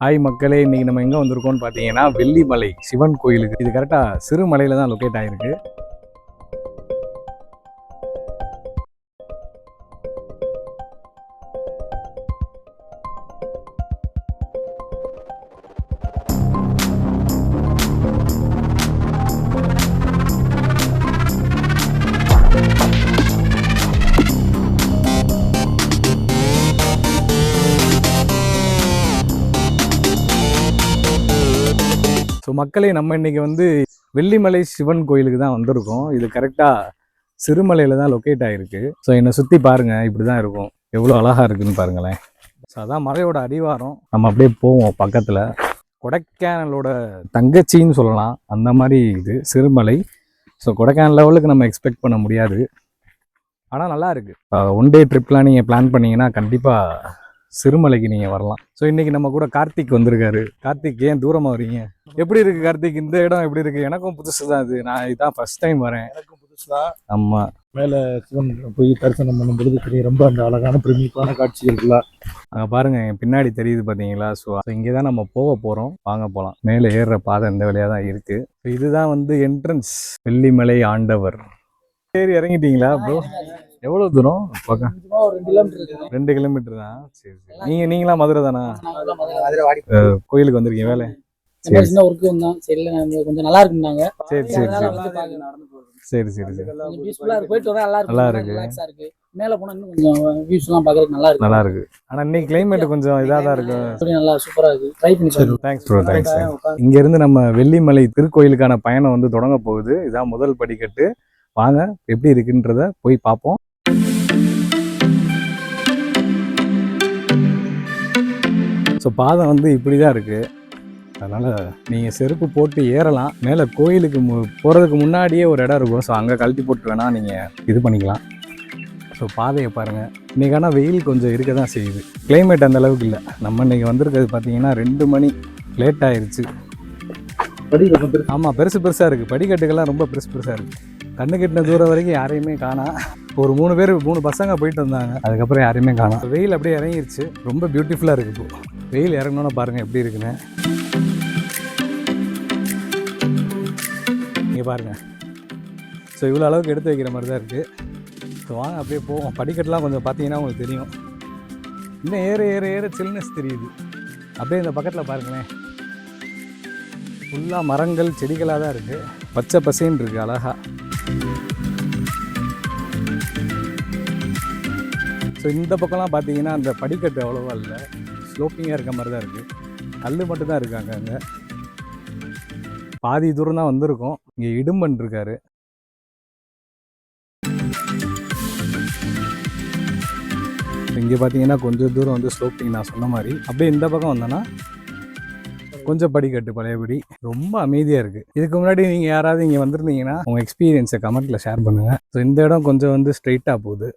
Hi மக்களே, இன்னைக்கு நம்ம எங்கே வந்திருக்கோம்னு பார்த்தீங்கன்னா வெள்ளிமலை சிவன் கோயிலுக்கு. இது கரெக்டாக சிறுமலையில் தான் லொக்கேட் ஆகிருக்கு. ஸோ மக்களே, நம்ம இன்றைக்கி வந்து வெள்ளிமலை சிவன் கோயிலுக்கு தான் வந்திருக்கோம். இது கரெக்டாக சிறுமலையில் தான் லொக்கேட் ஆகிருக்கு. ஸோ என்னை சுற்றி பாருங்கள், இப்படி தான் இருக்கும். எவ்வளோ அழகாக இருக்குதுன்னு பாருங்களேன். ஸோ அதான் மலையோட அடிவாரம். நம்ம அப்படியே போவோம். பக்கத்தில் கொடைக்கானலோட தங்கச்சின்னு சொல்லலாம், அந்த மாதிரி இது சிறுமலை. ஸோ கொடைக்கானல் லெவலுக்கு நம்ம எக்ஸ்பெக்ட் பண்ண முடியாது, ஆனால் நல்லா இருக்குது. ஒன் டே ட்ரிப்லாம் நீங்கள் பிளான் பண்ணிங்கன்னா கண்டிப்பாக சிறுமலைக்கு நீங்கள் வரலாம். ஸோ இன்றைக்கி நம்ம கூட கார்த்திக் வந்திருக்காரு. கார்த்திக், ஏன் தூரமாக வரீங்க? எப்படி இருக்குது கார்த்திக், இந்த இடம் எப்படி இருக்குது? எனக்கும் புதுசு தான் இது. நான் இதான் ஃபர்ஸ்ட் டைம் வரேன். எனக்கும் புதுசு தான். ஆமாம், மேலே சிவன் போய் தரிசனம் பண்ணும் பொழுது தெரியும், ரொம்ப அந்த அழகான பிரமிப்பான காட்சிகள்லாம் அங்கே பாருங்கள், என் பின்னாடி தெரியுது பார்த்தீங்களா? ஸோ இங்கே தான் நம்ம போக போகிறோம். வாங்க போகலாம். மேலே ஏறுற பாதை இந்த வழியாக தான் இருக்குது. இதுதான் வந்து என்ட்ரன்ஸ், வெள்ளிமலை ஆண்டவர். சரி, இறங்கிட்டீங்களா ப்ரோ? எவ்வளோ தூரம்? பக்கம் 2 கிலோமீட்டர் தான். சரி சரி. நீங்களா மதுரை தானா? கோயிலுக்கு வந்திருக்கீங்க வேலை? சின்ன ஒர்க்கு வந்தோம். சரி, கொஞ்சம் நல்லா இருக்குன்னாங்க. சரி சரி சரி சரி சரி சரி. கொஞ்சம் பீஸ்ஃபுல்லா இருக்கு. போயிட்டு வந்தா நல்லா நல்லா இருக்கு. ரிலாக்ஸா இருக்கு. மேல போனா இன்னும் கொஞ்சம் வியூஸ் எல்லாம் பார்க்கறதுக்கு நல்லா இருக்கு. நல்லா இருக்கு. ஆனா இன்னைக்கு கிளைமேட் கொஞ்சம் இதா தான் இருக்கு. நல்லா சூப்பரா இருக்கு. ட்ரை பண்ணி பாருங்க. Thanks bro, thanks. இங்க இருந்து நம்ம வெள்ளிமலை திருக்கோயிலுக்கான பயணம் வந்து தொடங்க போகுது. இதான் முதல் படிக்கட்டு. வாங்க, எப்படி இருக்குன்றத போய் பார்ப்போம். ஸோ பாதை வந்து இப்படி தான் இருக்குது. அதனால் நீங்கள் செருப்பு போட்டு ஏறலாம். மேலே கோயிலுக்கு போகிறதுக்கு முன்னாடியே ஒரு இடம் இருக்கும். ஸோ அங்கே கழட்டி போட்டு வேணால் நீங்கள் இது பண்ணிக்கலாம். ஸோ பாதையை பாருங்கள். இன்றைக்கான வெயில் கொஞ்சம் இருக்க தான் செய்யுது. கிளைமேட் அந்த அளவுக்கு இல்லை. நம்ம இன்றைக்கி வந்திருக்கிறது பார்த்தீங்கன்னா 2 மணி லேட் ஆயிடுச்சு. ஆமாம், பெருசாக இருக்குது. படிக்கட்டுகள்லாம் ரொம்ப பெருசாக இருக்குது. கண்ணு கட்டின தூரம் வரைக்கும் யாரையுமே காணா. ஒரு 3 பசங்க போயிட்டு வந்தாங்க, அதுக்கப்புறம் யாரையுமே காணா. வெயில் அப்படியே இறங்கிருச்சு. ரொம்ப பியூட்டிஃபுல்லாக இருக்குது. இப்போ வெயில் இறங்கணுன்னு பாருங்கள் எப்படி இருக்குன்னு. இங்கே பாருங்கள். ஸோ இவ்வளோ அளவுக்கு எடுத்து வைக்கிற மாதிரி தான் இருக்குது. ஸோ வாங்க அப்படியே போவோம். படிக்கட்டுலாம் கொஞ்சம் பார்த்தீங்கன்னா உங்களுக்கு தெரியும். இன்னும் ஏற சில்னஸ் தெரியுது. அப்படியே இந்த பக்கத்தில் பாருங்களேன், ஃபுல்லாக மரங்கள் செடிகளாக தான் இருக்குது. பச்சை பசேன்னு இருக்குது அழகா. ஸோ இந்த பக்கம்லாம் பார்த்தீங்கன்னா அந்த படிக்கட்டு அவ்வளோவா இல்லை, ஸ்லோப்பிங்காக இருக்க மாதிரி தான் இருக்குது. கல் மட்டும்தான் இருக்காங்க. அங்கே பாதி தூரம் தான் வந்திருக்கோம். இங்கே இடும்பன் இருக்காரு. இங்கே பார்த்தீங்கன்னா கொஞ்சம் தூரம் வந்து ஸ்லோப்பிங் நான் சொன்ன மாதிரி. அப்படியே இந்த பக்கம் வந்தோன்னா கொஞ்சம் படிக்கட்டு பழையபடி. ரொம்ப அமைதியாக இருக்குது. இதுக்கு முன்னாடி நீங்கள் யாராவது இங்கே வந்திருந்தீங்கன்னா உங்கள் எக்ஸ்பீரியன்ஸை கமெண்ட்டில் ஷேர் பண்ணுங்கள். ஸோ இந்த இடம் கொஞ்சம் வந்து ஸ்ட்ரெயிட்டாக போகுது.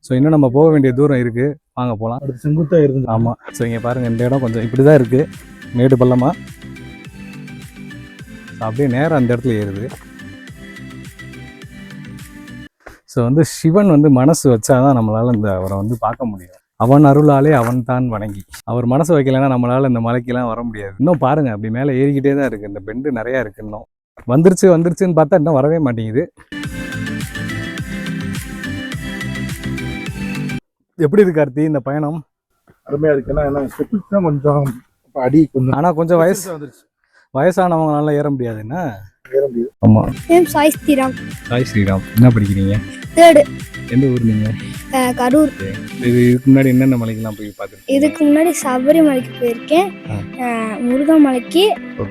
ஸோ இன்னும் நம்ம போக வேண்டிய தூரம் இருக்குது. வாங்க போகலாம். அது செங்குத்தாக இருக்குது. ஆமாம். ஸோ இங்கே பாருங்கள், இந்த இடம் கொஞ்சம் இப்படி தான் இருக்குது, மேடு பள்ளமாக. அப்படியே நேரம் அந்த இடத்துல ஏறுது. ஸோ வந்து சிவன் வந்து மனசு வச்சாதான் நம்மளால் இந்த அவரை வந்து பார்க்க முடியும். அவன் அருளாலே அவன் தான் வணங்கி. அவர் மனசு வைக்கலைன்னா நம்மளால் இந்த மலைக்கெல்லாம் வர முடியாது. இன்னும் பாருங்கள், அப்படி மேலே ஏறிக்கிட்டே தான் இருக்குது. இந்த பெண்டு நிறையா இருக்குது. இன்னும் வந்துருச்சுன்னு பார்த்தா இன்னும் வரவே மாட்டேங்குது. எப்படி இருக்கு கார்த்தி இந்த பயணம்? அருமையாக இருக்கு. ஏன்னா ஸ்டெப்ஸ் கொஞ்சம் அடி கொஞ்சம், ஆனால் கொஞ்சம் வயசானவங்களால ஏற முடியாது. என்ன ஏற முடியாது. ஆமாம். சாய் ஸ்ரீராம். சாய் ஸ்ரீராம். என்ன படிக்கிறீங்க? 3rd. எந்த ஊர் நீங்கள்? கரூர். இதுக்கு முன்னாடி என்னென்ன மலைக்கெல்லாம் போய் பார்த்துருக்கீங்க? இதுக்கு முன்னாடி சபரிமலைக்கு போயிருக்கேன், முருகமலைக்கு,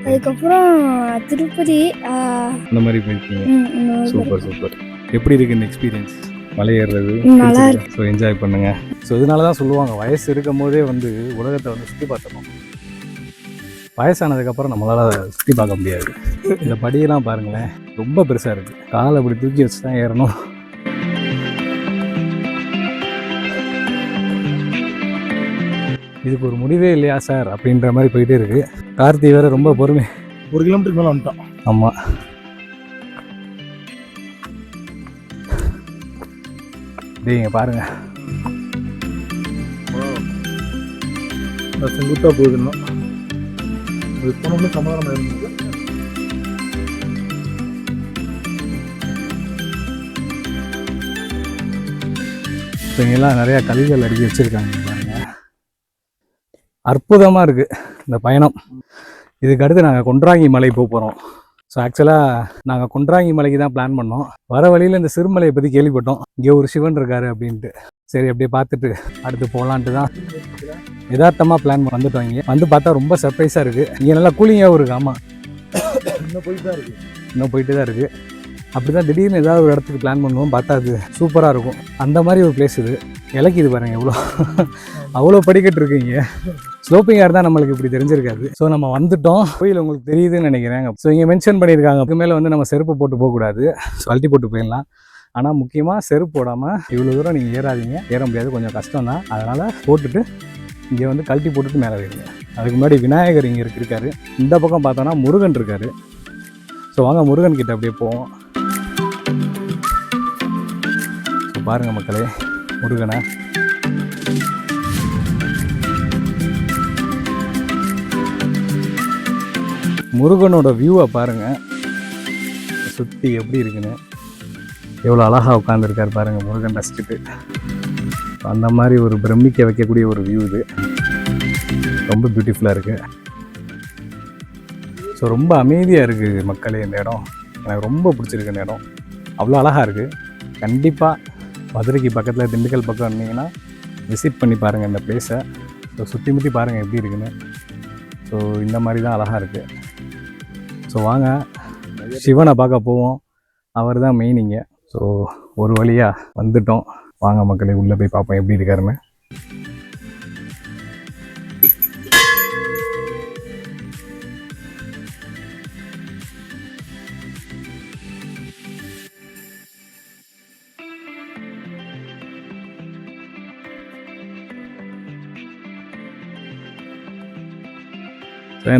அதுக்கப்புறம் திருப்பதி அந்த மாதிரி போயிருக்கீங்க. Super super. எப்படி இருக்கு இந்த எக்ஸ்பீரியன்ஸ்? மலை ஏறுறது நல்லா இருக்கு. ஸோ என்ஜாய் பண்ணுங்க. ஸோ இதனால தான் சொல்லுவாங்க, வயசு இருக்கும் போதே வந்து உலகத்தை வந்து சுற்றி பார்த்துக்கணும். வயசானதுக்கப்புறம் நம்மளால் சுற்றி பார்க்க முடியாது. இந்த படியெல்லாம் பாருங்களேன், ரொம்ப பெருசாக இருக்குது. காலை அப்படி தூக்கி வச்சு தான் ஏறணும். இதுக்கு ஒரு முடிவே இல்லையா சார் அப்படின்ற மாதிரி போயிட்டே இருக்குது. கார்த்தி வேறு ரொம்ப பொறுமை. 1 கிலோமீட்டருக்கு மேலே வந்துட்டோம். ஆமாம். இங்க பாருங்க. செங்குத்தா போகுதுன்னா அது போனோம்னா சமாதானம் இருந்தது. இங்கெல்லாம் நிறைய கல்விகள் அடுக்கி வச்சிருக்காங்க பாருங்க. அற்புதமா இருக்கு இந்த பயணம். இதுக்கு அடுத்து நாங்கள் கொன்றாங்கி மலை போக போகிறோம். ஸோ ஆக்சுவலாக நாங்கள் கொன்றாங்கி மலைக்கு தான் பிளான் பண்ணோம். வர வழியில் இந்த சிறுமலையை பற்றி கேள்விப்பட்டோம், இங்கே ஒரு சிவன் இருக்காரு அப்படின்ட்டு. சரி அப்படியே பார்த்துட்டு அடுத்து போகலான்ட்டு தான் யதார்த்தமாக பிளான் வந்துட்டோம். இங்கே வந்து பார்த்தா ரொம்ப சர்ப்ரைஸாக இருக்குது. இங்கே நல்லா கூலிங்காகவும் இருக்குது. ஆமாம், இன்னும் போயிட்டு தான் இருக்குது. இன்னும் போயிட்டு தான் இருக்குது. அப்படி தான் திடீர்னு ஏதாவது ஒரு இடத்துக்கு பிளான் பண்ணுவோம், பார்த்தா அது சூப்பராக இருக்கும். அந்த மாதிரி ஒரு பிளேஸ் இது. இலக்கிது பாருங்கள் எவ்வளோ அவ்வளோ படிக்கட்டு இருக்குங்க. ஸ்லோப்பிங்காக இருந்தால் நம்மளுக்கு இப்படி தெரிஞ்சிருக்காது. ஸோ நம்ம வந்துட்டோம். கோயில் உங்களுக்கு தெரியுதுன்னு நினைக்கிறேன். ஸோ இங்கே மென்ஷன் பண்ணியிருக்காங்க, அதுக்கு மேலே வந்து நம்ம செருப்பு போட்டு போகக்கூடாது, அழட்டி போட்டு போயிடலாம். ஆனால் முக்கியமாக செருப்பு போடாமல் இவ்வளோ தூரம் நீங்கள் ஏறாதீங்க, ஏற முடியாது, கொஞ்சம் கஷ்டம் தான். அதனால் போட்டுட்டு இங்கே வந்து கழட்டி போட்டுட்டு மேலே வைங்க. அதுக்கு முன்னாடி விநாயகர் இங்கே இருக்காரு. இந்த பக்கம் பார்த்தோன்னா முருகன் இருக்காரு. ஸோ வாங்க முருகன் கிட்ட அப்படியே போவோம். ஸோ பாருங்கள் மக்களே முருகனை. முருகனோட வியூவை பாருங்கள், சுற்றி எப்படி இருக்குன்னு. எவ்வளோ அழகாக உட்காந்துருக்காரு பாருங்கள் முருகன் ரசிச்சுட்டு. அந்த மாதிரி ஒரு பிரமிக்க வைக்கக்கூடிய ஒரு வியூ இது. ரொம்ப பியூட்டிஃபுல்லாக இருக்குது. ஸோ ரொம்ப அமைதியாக இருக்குது மக்களே இந்த இடம். எனக்கு ரொம்ப பிடிச்சிருக்கு இந்த இடம், அவ்வளோ அழகாக இருக்குது. கண்டிப்பாக மதுரைக்கு பக்கத்தில் திண்டுக்கல் பக்கம் இருந்தீங்கன்னா விசிட் பண்ணி பாருங்கள் இந்த பிளேஸை. ஸோ சுற்றி முற்றி பாருங்கள் எப்படி இருக்குன்னு. ஸோ இந்த மாதிரி தான் அழகாக இருக்குது. ஸோ வாங்க சிவனை பார்க்க போவோம், அவர் தான் மெயின் இங்கே. ஸோ ஒரு வழியாக வந்துட்டோம். வாங்க மக்களே உள்ளே போய் பார்ப்போம் எப்படி இருக்காருன்னு.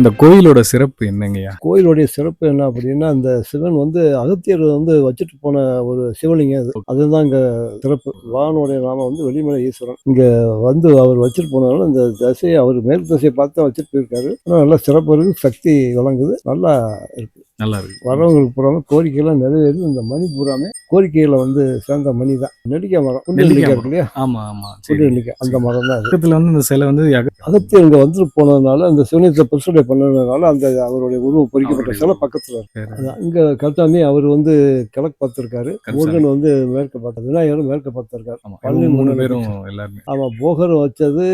இந்த கோயிலோட சிறப்பு என்னங்கய்யா? கோயிலுடைய சிறப்பு என்ன அப்படின்னா, அந்த சிவன் வந்து அகத்தியர் வந்து வச்சுட்டு போன ஒரு சிவலிங்கம் அது. அதுதான் இங்கே சிறப்பு. வானுடைய நாமம் வந்து வெளிமலை ஈஸ்வரன். இங்கே வந்து அவர் வச்சுட்டு போனதுனால இந்த திசையை, அவர் மேற்கு திசையை பார்த்து தான் வச்சுட்டு போயிருக்காரு. ஆனால் நல்லா சிறப்பு இருக்குது, சக்தி வழங்குது, நல்லா இருக்கு, நல்லா இருக்கு. வரவங்களுக்கு பூராமே கோரிக்கையெல்லாம் நிறைவேறுது. இந்த மணி பூராமே கோரிக்கையில் வந்து சேர்ந்த மணி தான். நெல்லிக்காய் மரம், குண்டு நெல்லிக்காய் இருக்கு இல்லையா? ஆமாம் ஆமாம், குண்டு நெல்லிக்காய், அந்த மரம் தான். பக்கத்தில் வந்து இந்த சிலை வந்து அகத்தியர் இங்கே வந்துட்டு போனதுனால, அந்த சிவனியத்தை பரிசுரை பண்ணதுனால அந்த அவருடைய உருவம் பொறிக்கப்பட்ட சிலை பக்கத்தில் இருக்கு. இங்கே கருத்தாமி அவர் வந்து கிழக்கு பார்த்துருக்காரு, முருகன் வந்து மேற்கு பார்த்து, விநாயகரும் மேற்கு பார்த்துருக்காரு. பழனி 3 பேரும் எல்லாருமே. ஆமாம், போகர் வச்சது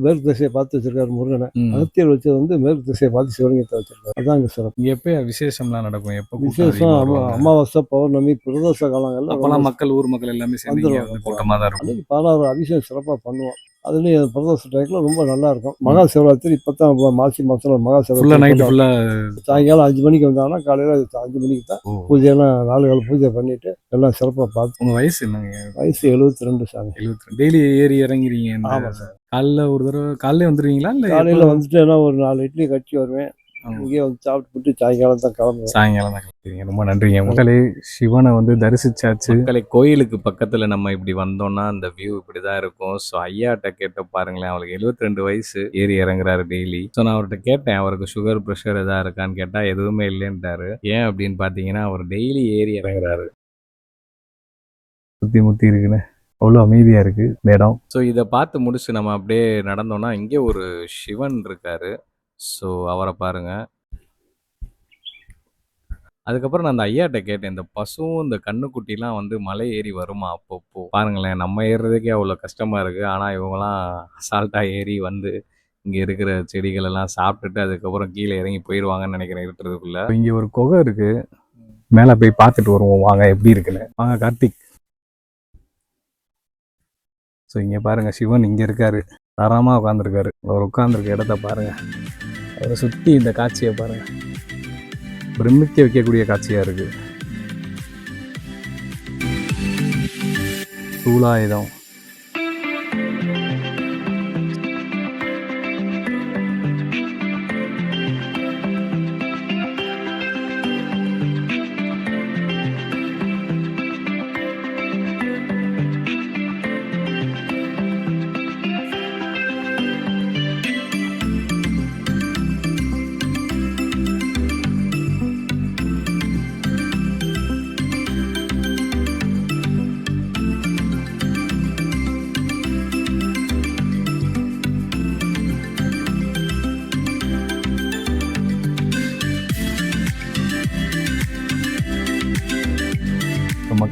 மேற்கு திசையை பார்த்து வச்சிருக்காரு முருகனை. அகத்தியர் வச்சது வந்து மேற்கு திசையை பார்த்து சிவலிங்கத்தை வச்சிருக்காரு. அதான் இங்கே சிறப்பு. இங்கே எப்போ விசேஷம்லாம் நடக்கும்? எப்போ விசேஷம்? அமாவாசை, பௌர்ணமி, பிரதோஷ காலங்கள்ல அப்போலாம் மக்கள், ஊர் மக்கள் எல்லாமே சேர்ந்து கூட்டமாக தான் இருக்கும். அன்னைக்கு 16 அபிஷேகம் சிறப்பாக பண்ணுவோம். அதுலேயும் பிரதோஷ டைமில் ரொம்ப நல்லா இருக்கும். மகா சிவராத்திரி இப்போ தான் மாசி மாதம் மகா சிவராத்திரி நைட்டு ஃபுல்லாக சாயங்காலம் 5 மணிக்கு வந்தாங்கன்னா காலையில் 5 மணிக்கு தான் பூஜையெல்லாம் 4 கால பூஜை பண்ணிட்டு எல்லாம் சிறப்பாக பார்த்து. உங்கள் வயசு என்னங்க? வயசு 72 சாமி. 72. டெய்லி ஏறி இறங்கிறீங்க? ஆமாம் சார். காலைல ஒரு தடவை காலையில வந்துடுவீங்களா? இல்லை காலையில் வந்துட்டு ஏன்னா ஒரு 4 இட்லி கட்டி வருவேன். இங்கேயே வந்து சாப்பிட்டு சாயங்காலம் தான் கிளம்புவேன். சாயங்காலம் தான் கிளம்புறீங்க. ரொம்ப நன்றிங்க மக்களே. சிவனை வந்து தரிசிச்சாச்சு. மக்களை கோயிலுக்கு பக்கத்தில் நம்ம இப்படி வந்தோம்னா அந்த வியூ இப்படி தான் இருக்கும். ஸோ ஐயாட்ட கேட்ட பாருங்களேன், அவருக்கு 72 வயசு, ஏறி இறங்குறாரு டெய்லி. ஸோ நான் அவர்கிட்ட கேட்டேன், அவருக்கு சுகர் ப்ரெஷர் எதாவது இருக்கான்னு கேட்டால் எதுவுமே இல்லைன்ட்டாரு. ஏன் அப்படின்னு பார்த்தீங்கன்னா அவர் டெய்லி ஏறி இறங்குறாரு. சுற்றி முற்றி இருக்குன்னு அவ்வளோ அமைதியாக இருக்குது இந்த இடம். ஸோ இதை பார்த்து முடிச்சு நம்ம அப்படியே நடந்தோம்னா இங்கே ஒரு சிவன் இருக்காரு. ஸோ அவரை பாருங்க. அதுக்கப்புறம் நான் அந்த ஐயாட்ட கேட்டேன், இந்த பசுவும் இந்த கண்ணுக்குட்டிலாம் வந்து மலை ஏறி வருமா அப்பப்போ? பாருங்களேன், நம்ம ஏறுறதுக்கே அவ்வளோ கஷ்டமாக இருக்குது, ஆனால் இவங்களாம் அசால்ட்டாக ஏறி வந்து இங்கே இருக்கிற செடிகள் எல்லாம் சாப்பிட்டுட்டு அதுக்கப்புறம் கீழே இறங்கி போயிடுவாங்கன்னு நினைக்கிறேன் இருக்கிறதுக்குள்ள. இங்கே ஒரு குகை இருக்குது, மேலே போய் பார்த்துட்டு வருவோம் வாங்க எப்படி இருக்குன்னு. வாங்க கார்த்திக். ஸோ இங்கே பாருங்கள், சிவன் இங்கே இருக்காரு, தாராளமாக உட்காந்துருக்காரு. அவர் உட்காந்துருக்க இடத்த பாருங்கள், அவரை சுற்றி இந்த காட்சியை பாருங்கள், பிரமிக்க வைக்கக்கூடிய காட்சியாக இருக்குது. சூலாயுதம்,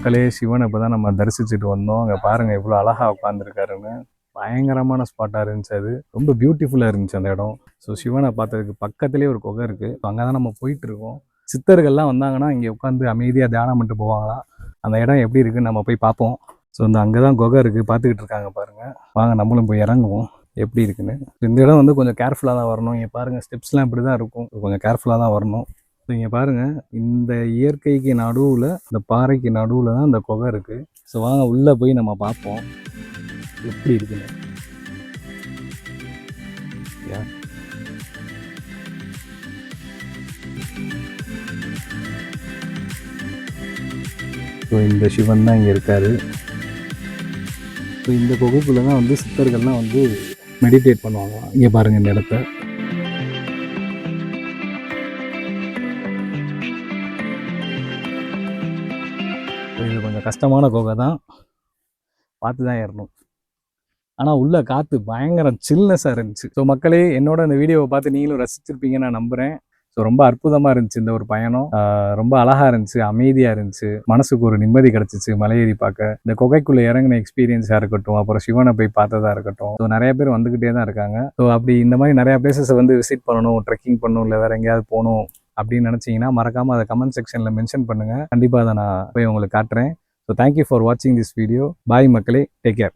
மக்களே, சிவனை இப்போ தான் நம்ம தரிசிச்சுட்டு வந்தோம். அங்கே பாருங்கள் எவ்வளோ அழகாக உட்காந்துருக்காருன்னு. பயங்கரமான ஸ்பாட்டாக இருந்துச்சு. அது ரொம்ப பியூட்டிஃபுல்லாக இருந்துச்சு அந்த இடம். ஸோ சிவனை பார்த்ததுக்கு பக்கத்துலேயே ஒரு குகை இருக்குது. ஸோ அங்கே தான் நம்ம போயிட்டுருக்கோம். சித்தர்கள்லாம் வந்தாங்கன்னா இங்கே உட்காந்து அமைதியாக தியானம் பண்ணிட்டு போவாங்களாம். அந்த இடம் எப்படி இருக்குன்னு நம்ம போய் பார்ப்போம். ஸோ இந்த அங்கே தான் குகை இருக்குது, பார்த்துக்கிட்டு இருக்காங்க பாருங்கள். வாங்க நம்மளும் போய் இறங்குவோம் எப்படி இருக்குன்னு. இந்த இடம் வந்து கொஞ்சம் கேர்ஃபுல்லாக தான் வரணும். இங்கே பாருங்கள் ஸ்டெப்ஸ்லாம் இப்படி தான் இருக்கும். கொஞ்சம் கேர்ஃபுல்லாக தான் வரணும். ஸோ இங்கே பாருங்கள், இந்த இயற்கைக்கு நடுவில், இந்த பாறைக்கு நடுவில் தான் இந்த குகை இருக்குது. ஸோ வாங்க உள்ளே போய் நம்ம பார்ப்போம் எப்படி இருக்குன்னு. ஸோ இந்த சிவன் தான் இங்கே இருக்கார். ஸோ இந்த குகைக்குள்ளே தான் வந்து சித்தர்கள்லாம் வந்து மெடிடேட் பண்ணுவாங்க. இங்கே பாருங்கள் இந்த இடத்த. இது கொஞ்சம் கஷ்டமான குகை தான், பார்த்து தான் ஏறணும். ஆனால் உள்ள காற்று பயங்கர சில்னஸாக இருந்துச்சு. ஸோ மக்களே, என்னோட இந்த வீடியோவை பார்த்து நீங்களும் ரசிச்சிருப்பீங்கன்னு நான் நம்புகிறேன். ஸோ ரொம்ப அற்புதமாக இருந்துச்சு இந்த ஒரு பயணம். ரொம்ப அழகாக இருந்துச்சு, அமைதியாக இருந்துச்சு, மனசுக்கு ஒரு நிம்மதி கிடச்சிச்சு மலையேறி பார்க்க. இந்த குகைக்குள்ளே இறங்கின எக்ஸ்பீரியன்ஸாக இருக்கட்டும், அப்புறம் சிவனை போய் பார்த்ததா இருக்கட்டும். ஸோ நிறைய பேர் வந்துக்கிட்டே தான் இருக்காங்க. ஸோ அப்படி இந்த மாதிரி நிறையா பிளேசஸை வந்து விசிட் பண்ணணும், ட்ரெக்கிங் பண்ணணும், இல்லை வேறு எங்கேயாவது போகணும் அப்படின்னு நினச்சிங்கன்னா மறக்காமல் அதை கமெண்ட் செக்ஷனில் மென்ஷன் பண்ணுங்கள். கண்டிப்பாக அதை நான் போய் உங்களுக்கு காட்டுறேன். ஸோ தேங்க்யூ ஃபார் வாட்சிங் திஸ் வீடியோ. பாய் மக்களே, டேக் கேர்.